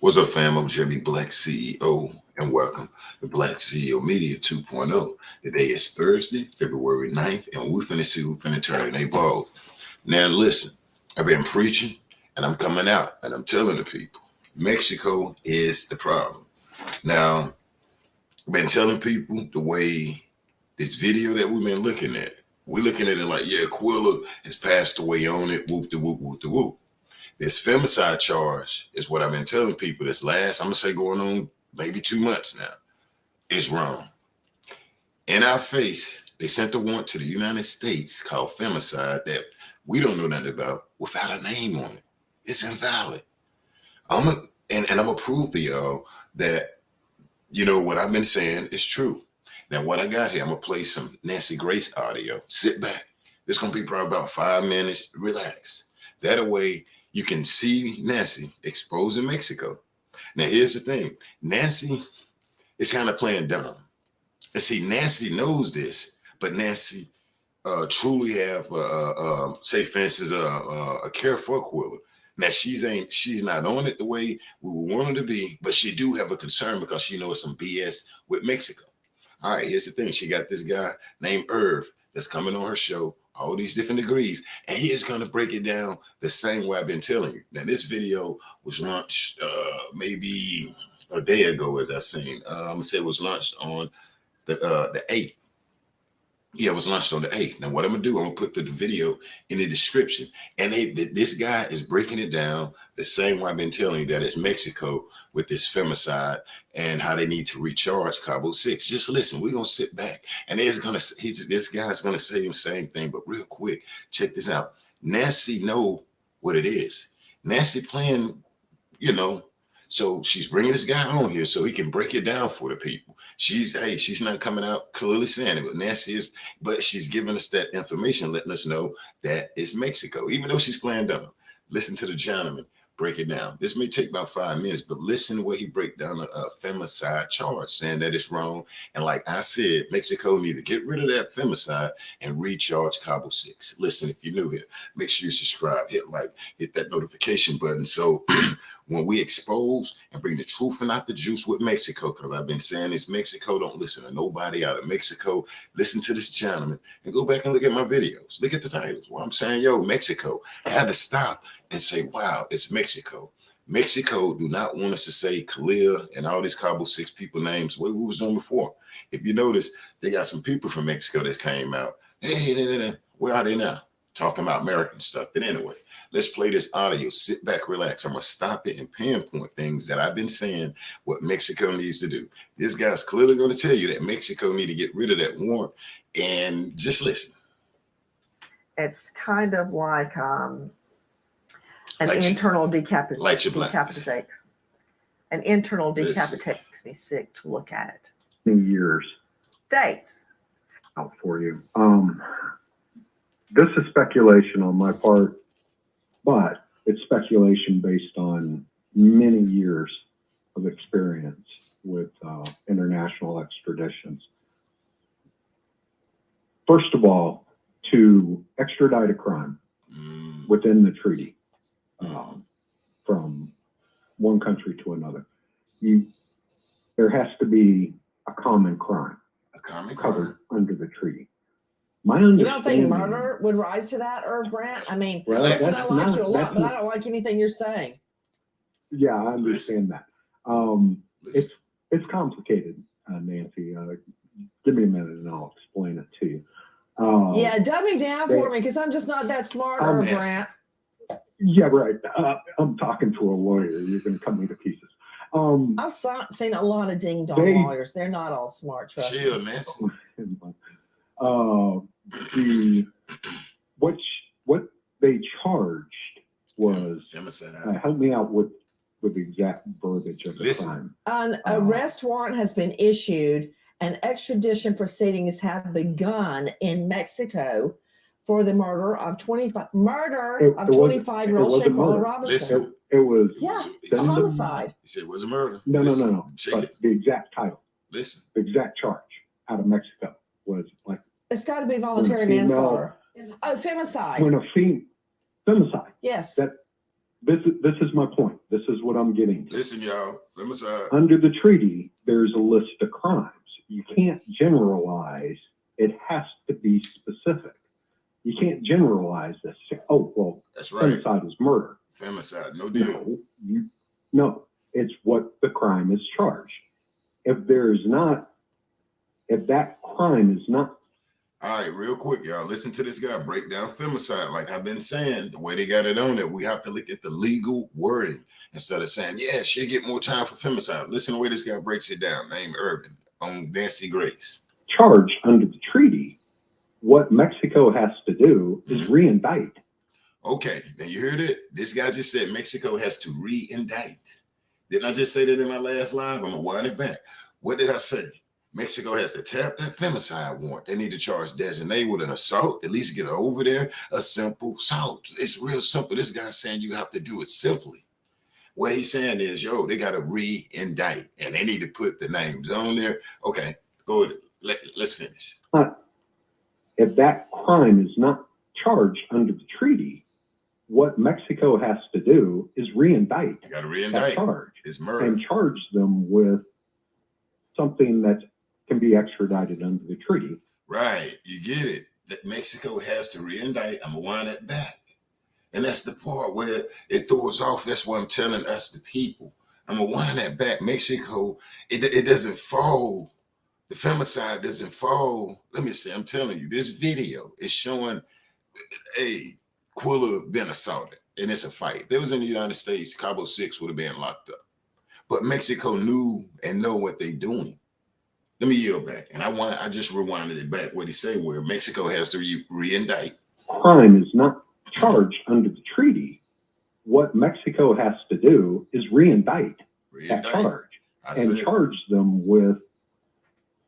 What's up, fam? I'm Jimmy Black CEO, and welcome to Black CEO Media 2.0. Today is Thursday, February 9th, and we finna see who finna turn their balls. Now, listen, I've been preaching, and I'm coming out, and I'm telling the people, Mexico is the problem. Now, I've been telling people the way this video that we've been looking at, we're looking at it like, yeah, Quilla has passed away on it, whoop de whoop, whoop de whoop. This femicide charge is what I've been telling people this last, I'm going to say going on maybe 2 months now, is wrong. In our face, they sent a warrant to the United States called femicide that we don't know nothing about without a name on it. It's invalid. I'm going to prove to y'all that, what I've been saying is true. Now, what I got here, I'm going to play some Nancy Grace audio. Sit back. It's going to be probably about 5 minutes. Relax. That way, you can see Nancy exposing Mexico. Now, here's the thing. Nancy is kind of playing dumb. And see, Nancy knows this, but Nancy truly have, say, for instance, a care for Quilla. Now, she's not on it the way we would want her to be, but she do have a concern because she knows some BS with Mexico. All right, here's the thing. She got this guy named Irv that's coming on her show, all these different degrees, and he is going to break it down the same way I've been telling you. Now, this video was launched maybe a day ago, as I seen. I'm going to say it was launched on the 8th. Yeah, it was launched on the 8th. Now, what I'm going to do, I'm going to put the video in the description. And this guy is breaking it down the same way I've been telling you that it's Mexico with this femicide and how they need to recharge Cabo 6. Just listen, we're going to sit back. And this guy's going to say the same thing. But real quick, check this out. Nancy know what it is. Nancy playing, so she's bringing this guy on here so he can break it down for the people. She's not coming out clearly saying it, but Nancy is, but she's giving us that information, letting us know that it's Mexico, even though she's playing dumb. Listen to the gentleman break it down. This may take about 5 minutes, but listen to where he break down a femicide charge, saying that it's wrong. And like I said, Mexico need to get rid of that femicide and recharge Cabo 6. Listen, if you're new here, make sure you subscribe, hit like, hit that notification button. So when we expose and bring the truth and not the juice with Mexico, because I've been saying this, Mexico, don't listen to nobody out of Mexico. Listen to this gentleman and go back and look at my videos. Look at the titles. Well, I'm saying, Mexico had to stop and say, wow, it's Mexico. Mexico do not want us to say Khalil and all these Cabo 6 people names what we was doing before. If you notice, they got some people from Mexico that came out. Hey, where are they now? Talking about American stuff. But anyway, let's play this audio. Sit back, relax. I'm going to stop it and pinpoint things that I've been saying what Mexico needs to do. This guy's clearly going to tell you that Mexico need to get rid of that warrant. And just listen. It's kind of like an internal decapitation. An internal decapitation makes me sick to look at it. Years. Dates. Out for you. This is speculation on my part, but it's speculation based on many years of experience with international extraditions. First of all, to extradite a crime within the treaty from one country to another, there has to be a common crime covered under the treaty. You don't think murder would rise to that, Irv Brandt? I mean, I like you a lot, but I don't like anything you're saying. Yeah, I understand that. It's complicated, Nancy. Give me a minute and I'll explain it to you. Yeah, dumb me down for me because I'm just not that smart, Irv Brandt. Yeah, right. I'm talking to a lawyer. You're going to cut me to pieces. I've seen a lot of ding-dong lawyers. They're not all smart, trust me. Nancy. What they charged was help me out with the exact verbiage of the crime. An arrest warrant has been issued and extradition proceedings have begun in Mexico for the murder of 25-year-old Shanquella Robinson. It was it's homicide. He said it was a murder. No. But the exact title. Listen. The exact charge out of Mexico was like. It's got to be voluntary manslaughter. Oh, femicide. When femicide. Yes. That this is my point. This is what I'm getting to. Listen, y'all, femicide. Under the treaty, there's a list of crimes. You can't generalize. It has to be specific. You can't generalize this. Oh, well, that's right. Femicide is murder. Femicide, no deal. No, it's what the crime is charged. If that crime is not. All right, real quick, y'all, listen to this guy break down femicide. Like I've been saying, the way they got it on it, we have to look at the legal wording instead of saying, yeah, she'll get more time for femicide. Listen to the way this guy breaks it down, named Irvin, on Nancy Grace. Charged under the treaty, what Mexico has to do is re-indict. Okay, now you heard it? This guy just said Mexico has to re-indict. Didn't I just say that in my last live? I'm going to wind it back. What did I say? Mexico has to tap that femicide warrant. They need to charge Designate with an assault, at least get over there, a simple assault. It's real simple. This guy's saying you have to do it simply. What he's saying is, yo, they got to re-indict, and they need to put the names on there. Okay, go ahead. Let's finish. If that crime is not charged under the treaty, what Mexico has to do is re-indict. You got to re-indict. Charge. It's murder. And charge them with something that can be extradited under the treaty. Right. You get it. That Mexico has to re-indict. I'm going to wind that back. And that's the part where it throws off. That's what I'm telling us, the people. I'm going to wind that back. Mexico, it doesn't fall. The femicide doesn't fall. Let me say, I'm telling you, this video is showing Quilla been assaulted, and it's a fight. If it was in the United States, Cabo 6 would have been locked up. But Mexico knew and know what they're doing. Let me yield back. And I just rewinded it back what he said, where Mexico has to re-indict. Crime is not charged under the treaty. What Mexico has to do is re-indict that charge and charge them with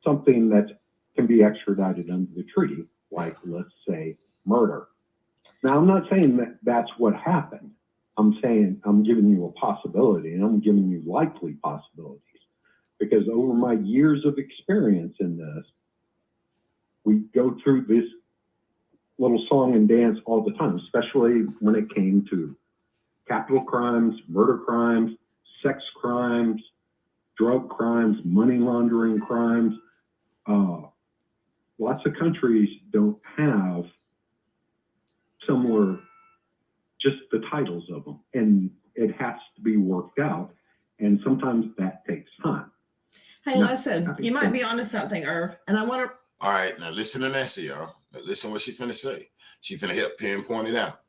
something that can be extradited under the treaty, like, let's say, murder. Now, I'm not saying that that's what happened. I'm saying I'm giving you a possibility, and I'm giving you likely possibilities. Because over my years of experience in this, we go through this little song and dance all the time, especially when it came to capital crimes, murder crimes, sex crimes, drug crimes, money laundering crimes. Lots of countries don't have similar, just the titles of them, and it has to be worked out, and sometimes that takes time. Hey, listen, you might be onto something, Irv, and I want to. All right, now listen to Nancy, y'all. Now listen what she finna say. She finna help pinpoint it out.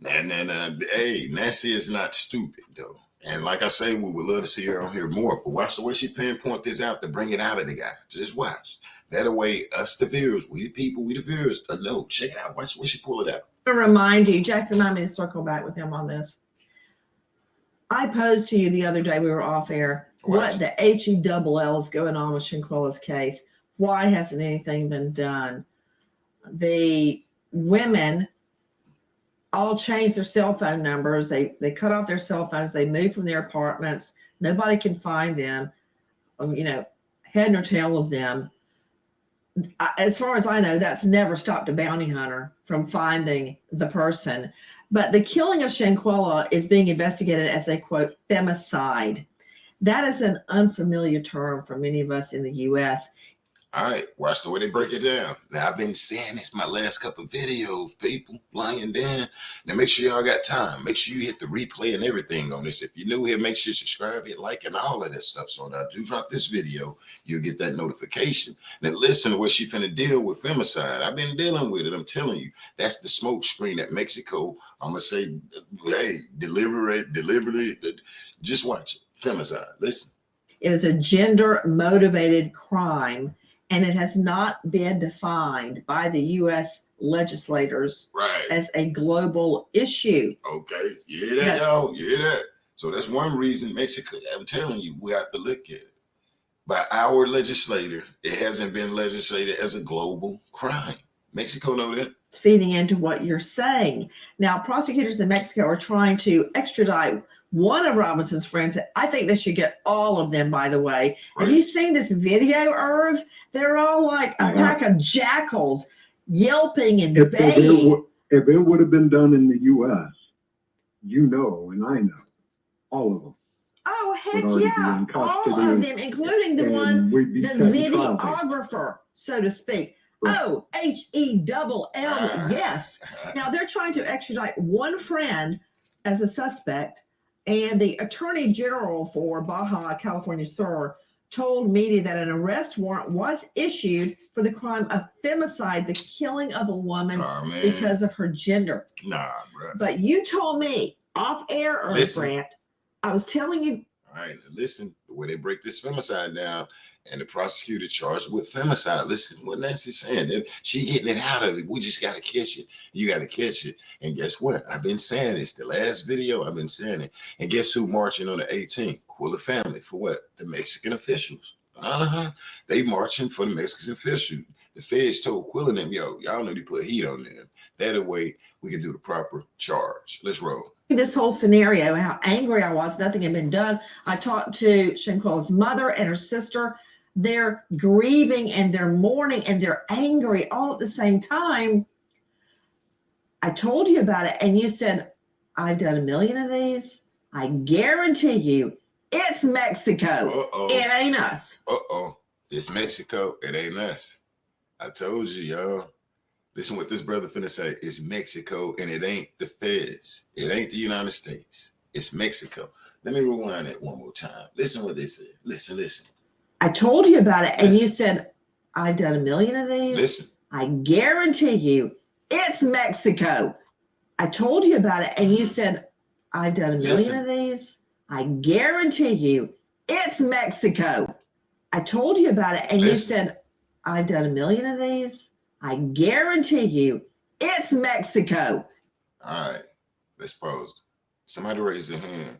Hey, Nancy is not stupid, though. And like I say, we would love to see her on here more, but watch the way she pinpoint this out to bring it out of the guy. Just watch. That way, us, the viewers, we the viewers, no, check it out. Watch the way she pull it out. To remind you, Jack, remind me to circle back with him on this. I posed to you the other day, we were off air, what the HELL is going on with Shanquella's case. Why hasn't anything been done? The women all changed their cell phone numbers. They cut off their cell phones. They moved from their apartments. Nobody can find them, head nor tail of them. As far as I know, that's never stopped a bounty hunter from finding the person. But the killing of Shanquella is being investigated as a, quote, femicide. That is an unfamiliar term for many of us in the U.S. All right, watch the way they break it down. Now, I've been saying this my last couple of videos, people, lying down. Now, make sure y'all got time. Make sure you hit the replay and everything on this. If you're new here, make sure you subscribe, hit like, and all of that stuff. So that I do drop this video, you'll get that notification. Now, listen to what she finna deal with femicide. I've been dealing with it. I'm telling you, that's the smoke screen at Mexico. I'm going to say, hey, deliberately, just watch it. Femicide, listen. It is a gender-motivated crime, and it has not been defined by the U.S. legislators as a global issue. Okay, you hear that, y'all? You hear that? So that's one reason Mexico, I'm telling you, we have to look at it. By our legislator, it hasn't been legislated as a global crime. Mexico know that. It's feeding into what you're saying. Now, prosecutors in Mexico are trying to extradite one of Robinson's friends. I think they should get all of them, by the way. Have you seen this video, Irv? They're all like a pack of jackals yelping and baying. If it would have been done in the U.S., you know, and I know, all of them. Oh, heck would already be yeah. in All custody, of them, including the and one, we'd be the setting trial dates. videographer, so to speak. Right. Oh, HELL, yes. Now they're trying to extradite one friend as a suspect, and the Attorney General for Baja California Sur told media that an arrest warrant was issued for the crime of femicide, the killing of a woman because of her gender. Nah, bro. But you told me off air, Irv Brandt, I was telling you. All right, listen, the way they break this femicide down, and the prosecutor charged with femicide. Listen, what Nancy's saying, she getting it out of it. We just got to catch it. You got to catch it. And guess what? I've been saying it's the last video. I've been saying it. And guess who marching on the 18th? Quilla family. For what? The Mexican officials. They marching for the Mexican officials. The feds told Quilla and them, yo, y'all need to put heat on them. That way we can do the proper charge. Let's roll. This whole scenario, how angry I was, nothing had been done. I talked to Shanquella's mother and her sister. They're grieving and they're mourning and they're angry all at the same time. I told you about it and you said, I've done a million of these. I guarantee you it's Mexico. It ain't us. It's Mexico. It ain't us. I told you, y'all. Listen what this brother finna say. It's Mexico and it ain't the feds. It ain't the United States. It's Mexico. Let me rewind it one more time. Listen what they said. Listen. I told you about it and you said, I've done a million of these. Listen. I guarantee you it's Mexico. I told you about it and you said, I've done a million of these. I guarantee you it's Mexico. I told you about it and you said, I've done a million of these. I guarantee you it's Mexico. All right, let's pause. Somebody raise their hand.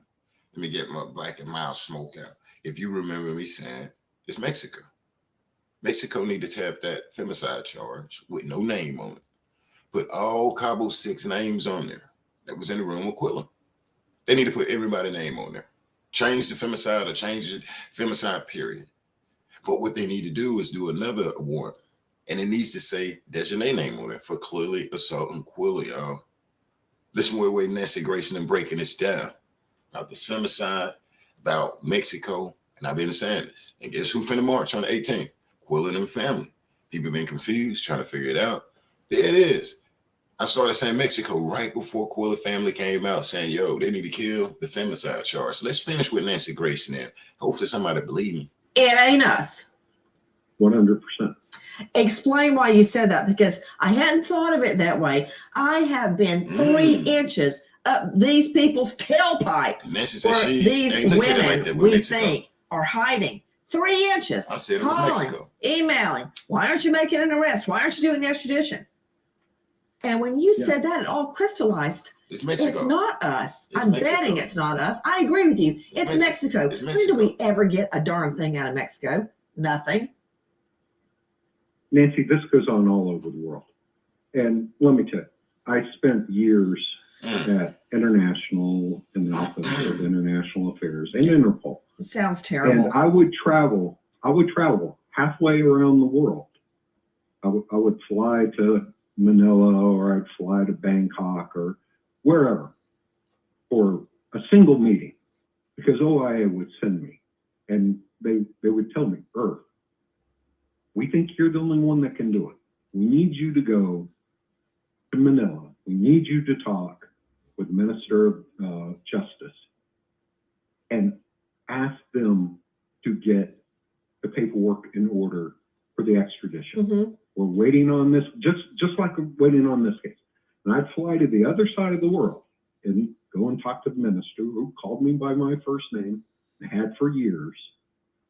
Let me get my black and mild smoke out. If you remember me saying it's Mexico. Mexico need to tap that femicide charge with no name on it. Put all Cabo 6 names on there that was in the room with Quilla. They need to put everybody's name on there. Change the femicide or change the femicide period. But what they need to do is do another warrant. And it needs to say Dejanay name on it for clearly assaulting Quilla, y'all. Listen where Nancy Grayson and breaking this down. About this femicide, about Mexico, and I've been saying this. And guess who finna march on the 18th? Quilla and them family. People been confused, trying to figure it out. There it is. I started saying Mexico right before Quilla family came out saying, yo, they need to kill the femicide charge. Let's finish with Nancy Grayson and hopefully somebody believe me. It ain't us. 100%. Explain why you said that, because I hadn't thought of it that way. I have been 3 inches up these people's tailpipes. Nancy said these women we think are hiding. 3 inches. I said it was Mexico. Emailing. Why aren't you making an arrest? Why aren't you doing the extradition? And when you said that, it all crystallized. It's Mexico. It's not us. I'm betting it's not us. I agree with you. It's Mexico. When do we ever get a darn thing out of Mexico? Nothing. Nancy, this goes on all over the world. And let me tell you, I spent years at international in the Office of International Affairs and Interpol. It sounds terrible. And I would travel halfway around the world. I would fly to Manila or I'd fly to Bangkok or wherever for a single meeting because OIA would send me and they would tell me, Irv, we think you're the only one that can do it. We need you to go to Manila. We need you to talk with the Minister of Justice and ask them to get the paperwork in order for the extradition. We're waiting on this, just like we're waiting on this case. And I'd fly to the other side of the world and go and talk to the minister who called me by my first name and had for years.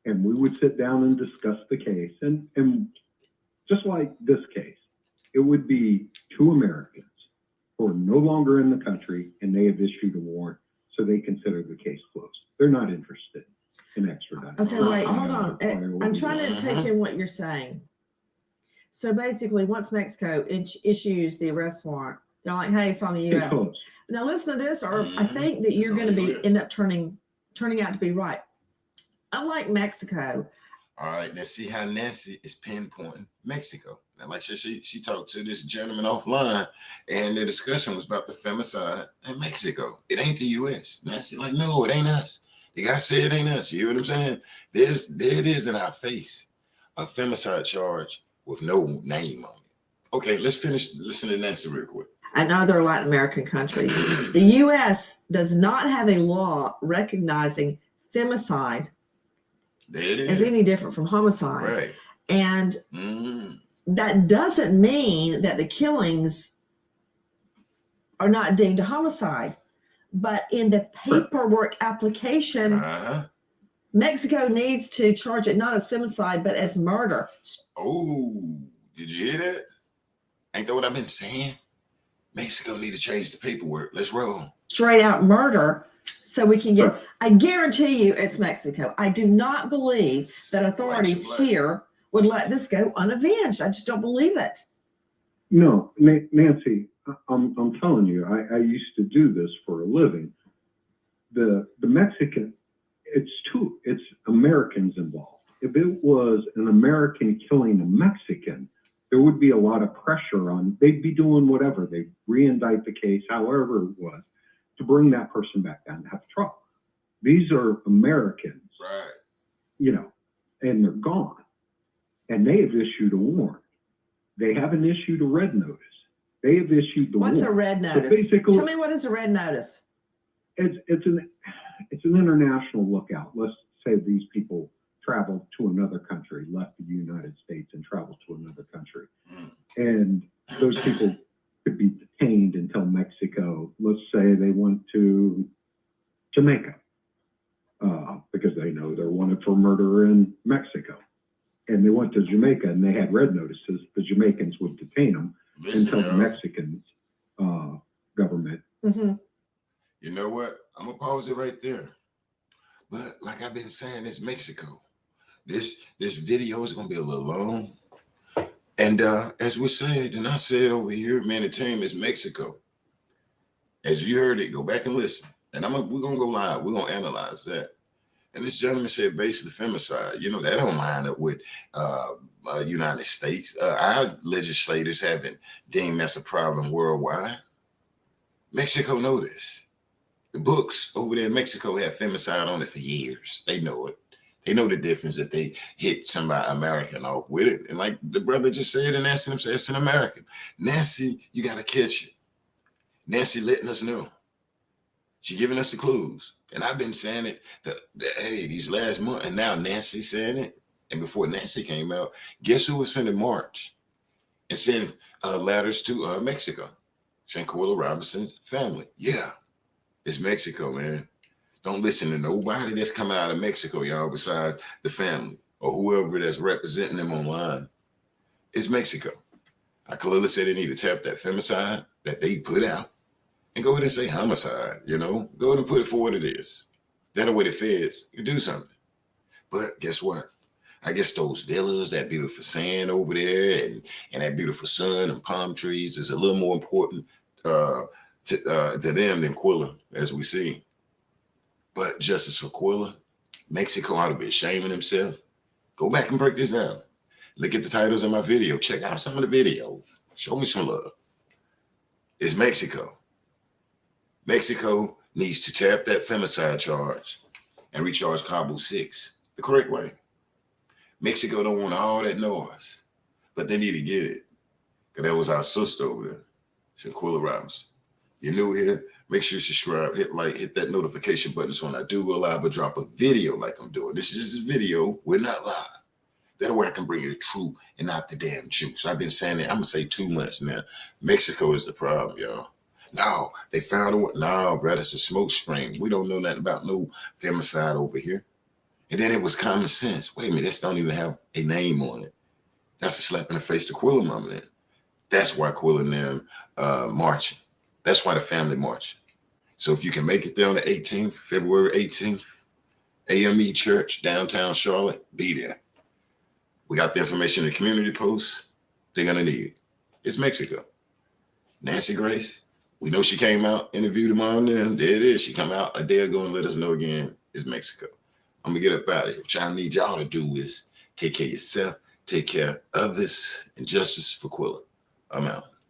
And we would sit down and discuss the case. And just like this case, it would be 2 Americans who are no longer in the country and they have issued a warrant, so they consider the case closed. They're not interested in extraditing. Okay, wait, hold on. I'm trying to take in what you're saying. So basically, once Mexico issues the arrest warrant, they're like, hey, it's on the U.S. Now listen to this, or I think that you're going to end up turning out to be right. Unlike Mexico. All right, let's see how Nancy is pinpointing Mexico. And like she talked to this gentleman offline, and the discussion was about the femicide in Mexico. It ain't the U.S. Nancy like, no, it ain't us. The guy said it ain't us. You hear what I'm saying? There it is in our face, a femicide charge with no name on it. Okay, let's finish listening to Nancy real quick. And other Latin American countries, the U.S. does not have a law recognizing femicide as any different from homicide. Right. And that doesn't mean that the killings are not deemed a homicide. But in the paperwork application, Mexico needs to charge it not as femicide, but as murder. Oh, did you hear that? Ain't that what I've been saying? Mexico need to change the paperwork. Let's roll. Straight out murder, so we can get, I guarantee you it's Mexico. I do not believe that authorities here would let this go unavenged. I just don't believe it. No, Nancy, I'm telling you, I used to do this for a living. The Mexican, it's Americans involved. If it was an American killing a Mexican, there would be a lot of pressure on, they'd be doing whatever, they'd re-indict the case, however it was, to bring that person back down to have trouble. These are Americans, right? You know, and they're gone. And they have issued a warrant. They haven't issued a red notice. They have issued the warrant. What's a red notice? So basically, tell me, what is a red notice? It's an international lookout. Let's say these people traveled to another country, left the United States and traveled to another country. And those people could be detained until Mexico. Let's say they went to Jamaica because they know they're wanted for murder in Mexico. And they went to Jamaica and they had red notices. The Jamaicans would detain them until the Mexican government. You know what? I'm going to pause it right there. But like I've been saying, it's Mexico. This video is going to be a little long. And as we said, and I said over here, man, the team is Mexico. As you heard it, go back and listen. And we're going to go live. We're going to analyze that. And this gentleman said basically femicide. You know, that don't line up with United States. Our legislators haven't deemed that's a problem worldwide. Mexico know this. The books over there in Mexico have femicide on it for years. They know it. They know the difference if they hit somebody American off with it. And like the brother just said, and Nancy said, it's an American. Nancy, you got to catch it. Nancy letting us know. She giving us the clues. And I've been saying it, hey, these last month, and now Nancy saying it. And before Nancy came out, guess who was finna march and send letters to Mexico? Shanquella Robinson's family. Yeah, it's Mexico, man. Don't listen to nobody that's coming out of Mexico, y'all, besides the family or whoever that's representing them online. It's Mexico. I clearly said they need to tap that femicide that they put out and go ahead and say homicide, you know? Go ahead and put it for what it is. That way the feds can do something. But guess what? I guess those villas, that beautiful sand over there and that beautiful sun and palm trees is a little more important to them than Quilla, as we see. But justice for Quilla, Mexico ought to be ashamed of himself. Go back and break this down. Look at the titles of my video. Check out some of the videos. Show me some love. It's Mexico. Mexico needs to tap that femicide charge and recharge Cabo 6 the correct way. Mexico don't want all that noise, but they need to get it. Because that was our sister over there, Shanquella Robinson. You're new here, make sure you subscribe, hit like, hit that notification button so when I do go live or drop a video like I'm doing. This is just a video. We're not live. That way I can bring you the truth and not the damn juice. I've been saying that. I'm going to say too much now. Mexico is the problem, y'all. No, they found a one. No, brother, it's a smoke screen. We don't know nothing about no femicide over here. And then it was common sense. Wait a minute, this don't even have a name on it. That's a slap in the face to Quilla mama then. That's why Quilla and them marching. That's why the family marching. So if you can make it there on the 18th, February 18th, AME Church, downtown Charlotte, be there. We got the information in the community post. They're going to need it. It's Mexico. Nancy Grace, we know she came out, interviewed them on there. There it is. She come out a day ago and let us know again it's Mexico. I'm going to get up out of here. What I need y'all to do is take care of yourself, Take care of this, and justice for Quilla. I'm out.